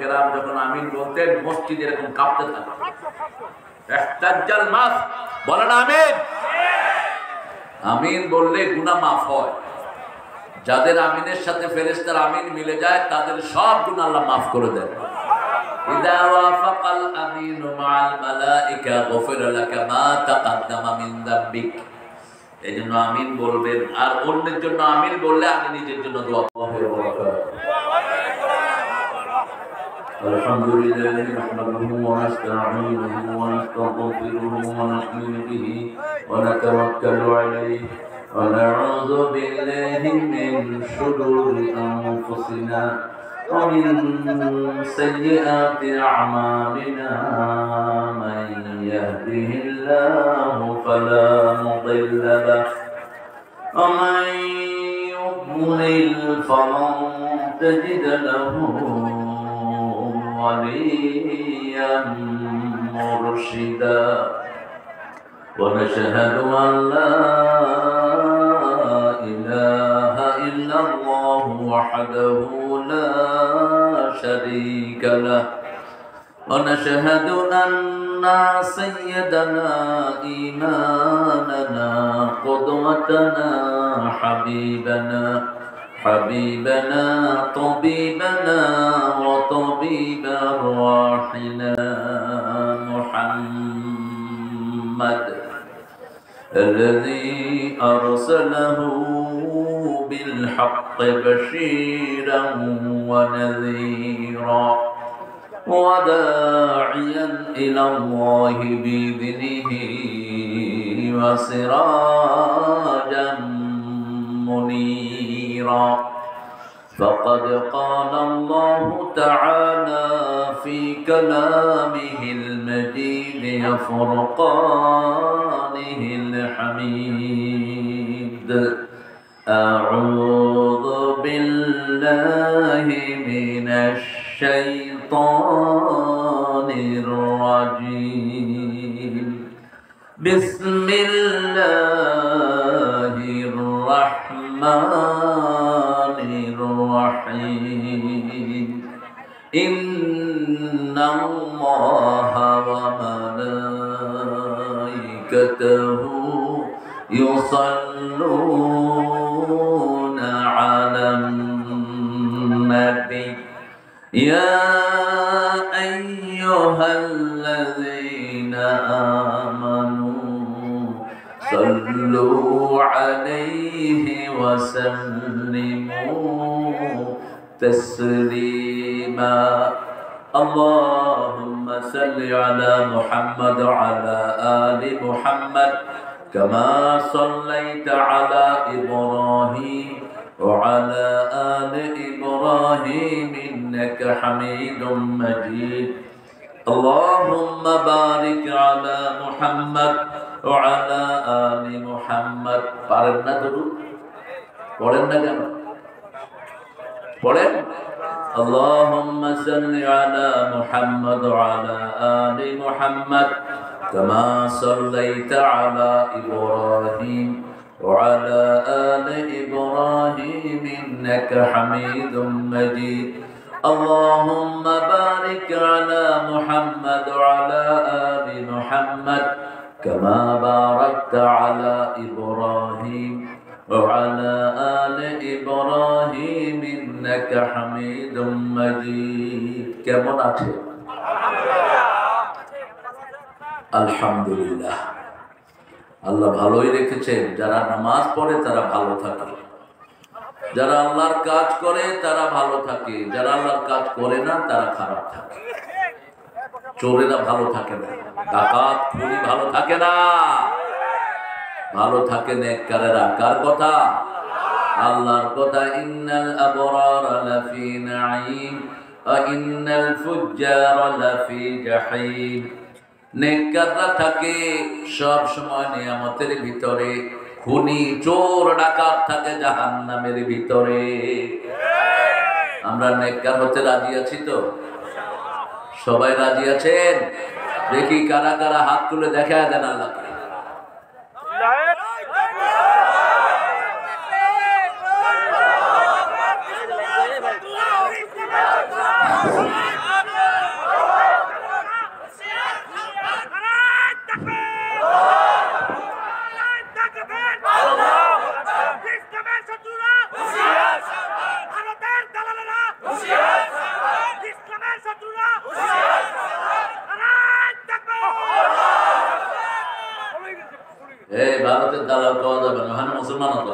কেরাম যখন আমিন বলতেন মসজিদ এরকম কাঁপতে থাকে। ইহতাজ্জাল মাস বলেন আমিন। আমিন বললে গুনাহ মাফ হয়। যাদের আমিনের সাথে ফেরেশতার আমিন মিলে যায় তাদের সব গুনাহ আল্লাহ মাফ করে দেন। ইদা ওয়াফাকাল আমিনু মাআল মালাইকা গফিরা লাকা মা তাকাদ্দামা মিন যামবিক। এজন্য আমিন বলবেন, আর অন্যের জন্য আমিন বললে আমি নিজের জন্য দোয়া করব। الحمد لله نحمده ونستعينه ونستغفره ونؤمن به ونتوكل عليه ونعوذ بالله من شرور أنفسنا ومن سيئات أعمالنا من يهده الله فلا مضل له ومن يضلل فلن تجد له وليا مرشدا ونشهد أن لا إله إلا الله وحده لا شريك له ونشهد أن سيدنا إمامنا قدوتنا حبيبنا طبيبنا وطبيب أرواحنا محمد الذي أرسله بالحق بشيرا ونذيرا وداعيا إلى الله بإذنه وسراجا منيرا فقد قال الله تعالى في كلامه المجيد وفرقانه الحميد أعوذ بالله من الشيطان الرجيم بسم الله الرحمن الرحيم إن الله وملائكته يصلون على النبي يا أيها الذين آمنوا صلوا عليه وسلموا تسليما اللهم صل على محمد وعلى آل محمد كما صليت على إبراهيم وعلى آل إبراهيم إنك حميد مجيد اللهم بارك على محمد وعلى آل محمد পারেন না দরুদ পড়েন না কেন পড়েন اللهم صل على محمد وعلى آل محمد كما صليت على إبراهيم وعلى آل إبراهيم إنك حميد مجيد اللهم بارك على محمد وعلى آل محمد كما باركت على إبراهيم وعلى آل إبراهيم إنك حميد مجيد কেমন আছে আলহামদুলিল্লাহ আল্লাহ ভালোই রেখেছেন যারা নামাজ পড়ে তারা ভালো থাকে যারা আল্লাহর কাজ করে তারা ভালো থাকে যারা আল্লাহর কাজ করে না তারা খারাপ থাকে চোরেরা ভালো থাকে না ডাকাত খুনি ভালো থাকে না ভালো থাকে নেককারেরা কার কথা আল্লাহর কথা ইন্নাল আবরারা লাফি নাঈম ওয়া ইন্নাল ফুজ্জারা লাফি জাহিম নেককাররা থাকে সব সময় নিয়ামতের ভিতরে খুনি চোর ডাকাত থাকে জাহান্নামের ভিতরে আমরা নেককার হতে রাজি আছি তো সবাই রাজি আছেন দেখি কারা কারা হাত তুলে দেখায় দেন আল্লাহকে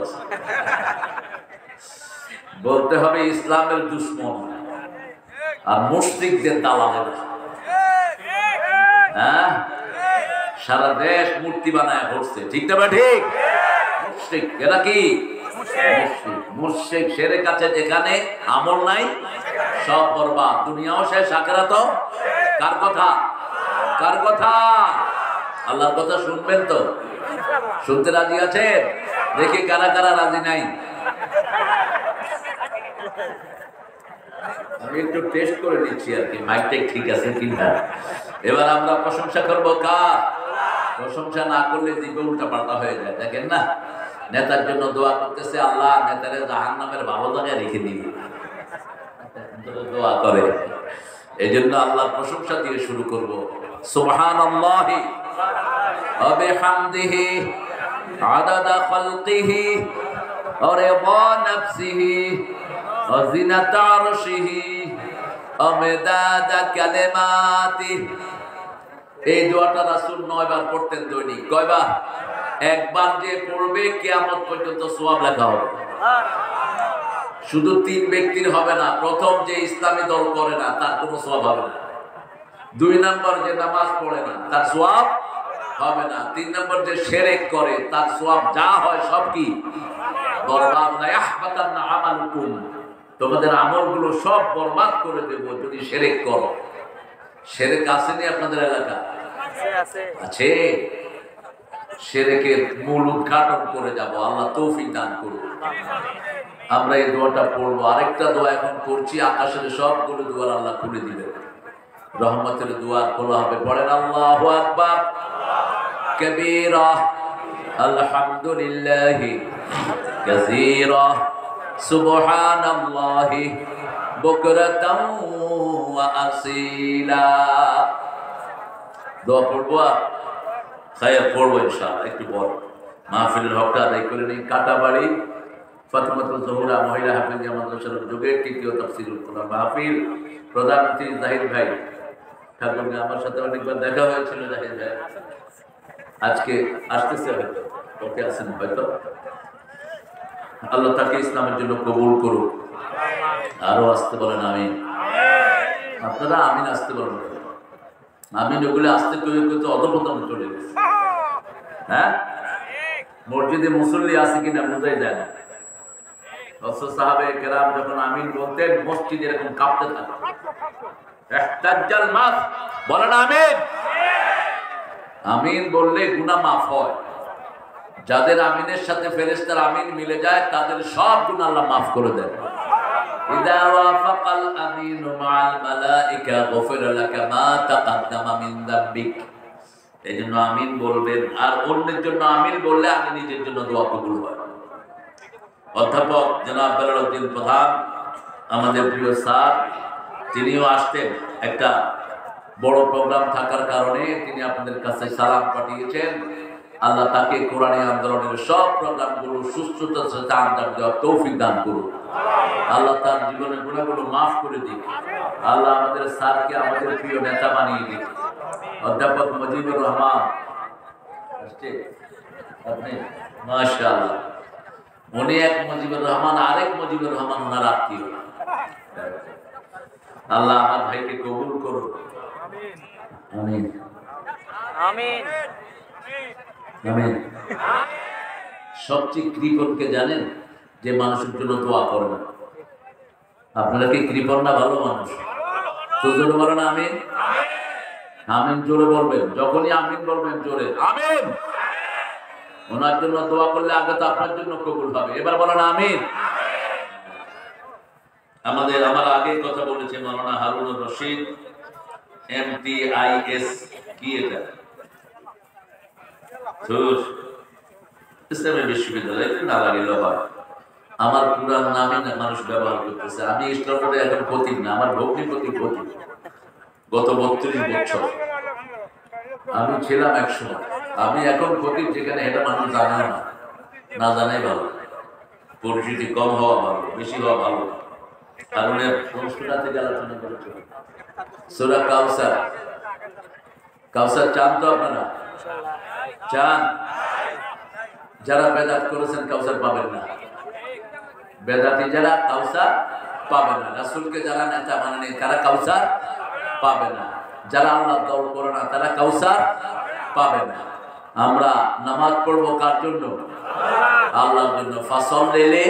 আছে। বলতে হবে ইসলামের দুশ্মন আর মুশরিকদের দালালেরা। হ্যাঁ, সারা দেশ মূর্তি বানায় ঘুরছে, ঠিক না? ঠিক। মুশরিক এরা কি? মুশরিক শেরেক আছে যেখানে, আমল নাই, সব বরবাদ, দুনিয়াও শেষ, আখিরাতও। কার কথা? কার কথা? আল্লাহর কথা শুনবেন তো? শুনতে রাজি আছেন? দেখি কারা কারা রাজি নাই। আমি একটু টেস্ট করে নিচ্ছি আর কি, মাইকটা ঠিক আছে কিনা। এবার আমরা প্রশংসা করবো কার? প্রশংসা না করলে দিকে উল্টা পাল্টা হয়ে যায়। দেখেন না, নেতার জন্য দোয়া করতেছে, আল্লাহ নেতারে জাহান্নামের ভালো জায়গায় রেখে দিবে, দোয়া করে। এই জন্য আল্লাহর প্রশংসা দিয়ে শুরু করবো। সুবহানাল্লাহি ওয়া বিহামদিহি আদাদা খালকিহি ওয়া রিদা নাফসিহি ওয়া জিনাতা আরশিহি ওয়া মিদাদা কালিমাতিহি। এই দোয়াটা রাসূল 9 বার পড়তেন দৈনিক। কয়বার? একবার যে পড়বে কিয়ামত পর্যন্ত সওয়াব লেখা হবে। শুধু 3 ব্যক্তির হবে না, প্রথম যে ইসলামী দল করে না তার কোনো সওয়াব হবে না। 2 নম্বর যে নামাজ পড়ে না তার সওয়াব হবে না। 3 নম্বর যে শিরক করে তার সওয়াব যা হয় সব কি বরবাদ। না ইয়াহবাতান্না আমালুকুম, তোমাদের আমলগুলো সব বরবাদ করে দেব যদি শিরক করো। শিরক আসেনি আপনাদের এলাকা? আছে। শিরকের মূল উদ্ঘাটন করে যাব, আল্লাহ তৌফিক দান করুন। আমরা এই দোয়াটা পড়বো। আরেকটা দোয়া এখন করছি, আকাশের সবগুলো দুয়ার আল্লাহ খুলে দিবেন, রহমতের দুয়ার খোলা হবে। পড়েন আল্লাহু আকবার কবীরা আলহামদুলিল্লাহি কাসীরা সুবহানাল্লাহি বুকরাতাও ওয়া আসীলা। দোয়া পড়বো, খায়ের পড়বো ইনশাআল্লাহ। একটু পর মাহফিলের হকটা আদায় করে নিই। কাটাবাড়ি ফাতেমাতুল জোহরা মহিলা হাফেজিয়া মাদ্রাসার যুগের তৃতীয় তাফসীরুল কোরআন মাহফিল। প্রধানমন্ত্রী জাহিদ ভাই ঠাকুরকে আমার সাথে অনেকবার দেখা হয়েছিল। জাহিদ ভাই আজকে আসতেছে, হয়তো ওকে আসেন হয়তো। আল্লাহ তাকে ইসলামের জন্য কবুল করুক। আরো আসতে বলেন আমিন। আপনারা আমিন আসতে বলেন। আমিন ওগুলো আসতে তৈরি করতে অধপতনে চলে গেছে। হ্যাঁ, মসজিদে মুসল্লি আছে কিনা বোঝাই যায় না। সাহাবে কেরাম যখন আমিন বলতেন মসজিদ এরকম কাঁপতে থাকে। বলেন আমিন। আমিন বললে গুনাহ মাফ হয়। যাদের আমিনের সাথে ফেরেশতার আমিন মিলে যায় তাদের সব গুনাহ আল্লাহ মাফ করে দেন। ইযা ওয়াফাকাল আমিনু মাআল মালাইকা গফিরা লাকা মা তাকাদ্দামা মিন যামবিক। এইজন্য আমিন বলবেন। আর অন্যের জন্য আমিন বললে আমি নিজের জন্য দোয়া কবুল হয়। অধ্যাপক জনাব বেলালউদ্দিন প্রধান আমাদের প্রিয় স্যার, তিনিও আসতেন। একটা বড় প্রোগ্রাম থাকার কারণে তিনি আপনাদের কাছে সালাম পাঠিয়েছেন। আল্লাহ তাকে কোরআনী আন্দোলনের সব প্রোগ্রামগুলো সুস্থতার সাথে আঞ্জাম দেওয়ার তৌফিক দান করুন। আল্লাহ তার জীবনের গুণাগুলো মাফ করে দিন। আল্লাহ আমাদের স্যারকে আমাদের প্রিয় নেতা বানিয়ে দিন। অধ্যাপক মুজিবুর রহমান আপনি মাশাআল্লাহ, উনি এক মুজিবুর রহমান, আরেক মুজিবুর রহমান ওনার আত্মীয়। আল্লাহ আমার ভাইকে কবুল করুন। আমিন আমিন আমিন। সবচেয়ে কৃপণকে জানেন? যে মানুষের জন্য দোয়া করে না। আপনারা কি কৃপণ না ভালো মানুষ? তো জোরে বলেন আমিন। আমিন জোরে বলবেন। যখনই আমিন বলবেন জোরে আমিন। ওনার জন্য দোয়া করলে আগে তো আপনার জন্য কবুল হবে। এবার বলেন আমিন। আমার আগে কথা বলেছে মাওলানা হারুনুর রশিদ, MTIS কি এটা? ইসলামী বিশ্ববিদ্যালয় না লাগিলেও হয়। আমার পুরান নামে মানুষ ব্যবহার করতেছে। আমি ইসলামে এখন খতিব না, আমার ভগ্নি খতিব। গত 32 বছর আমি ছিলাম এক সময়। আমি এখন খতিব, যেখানে এটা মানুষ জানে না, না জানাই ভালো। পরিচিতি কম হওয়া ভালো, বেশি হওয়া ভালো। কারণের সংস্কৃতি থেকে আলোচনা করেছে সূরা কাউসার। কাউসার চান তো আপনারা? চান? যারা বেদাত করেছেন কাউসার পাবেন না, বেদাতি যারা কাউসার পাবে না। রাসূলকে যারা নেতা মানেনি তারা কাউসার পাবে না। যারা আল্লাহর দল করে না তারা কাউসার পাবে না। আমরা নামাজ পড়বো কার জন্য? আল্লাহর জন্য। ফাসাল্লি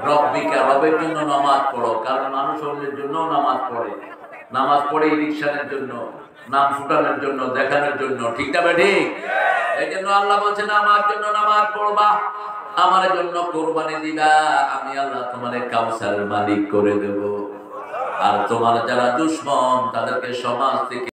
রব্বিকা, রবের জন্য নামাজ পড়ো। কারণ মানুষ অন্যের জন্য নামাজ পড়ে, নামাজ পড়ে ইলেকশনের জন্য, নাম ফুটানোর জন্য, দেখানোর জন্য। ঠিক না ঠিক? এই জন্য আল্লাহ বলছেন আমার জন্য নামাজ পড়বা, আমার জন্য কোরবানি দিবা, আমি আল্লাহ তোমার কাউসারের মালিক করে দেব। আর তোমার যারা দুশমন তাদেরকে সমাজ থেকে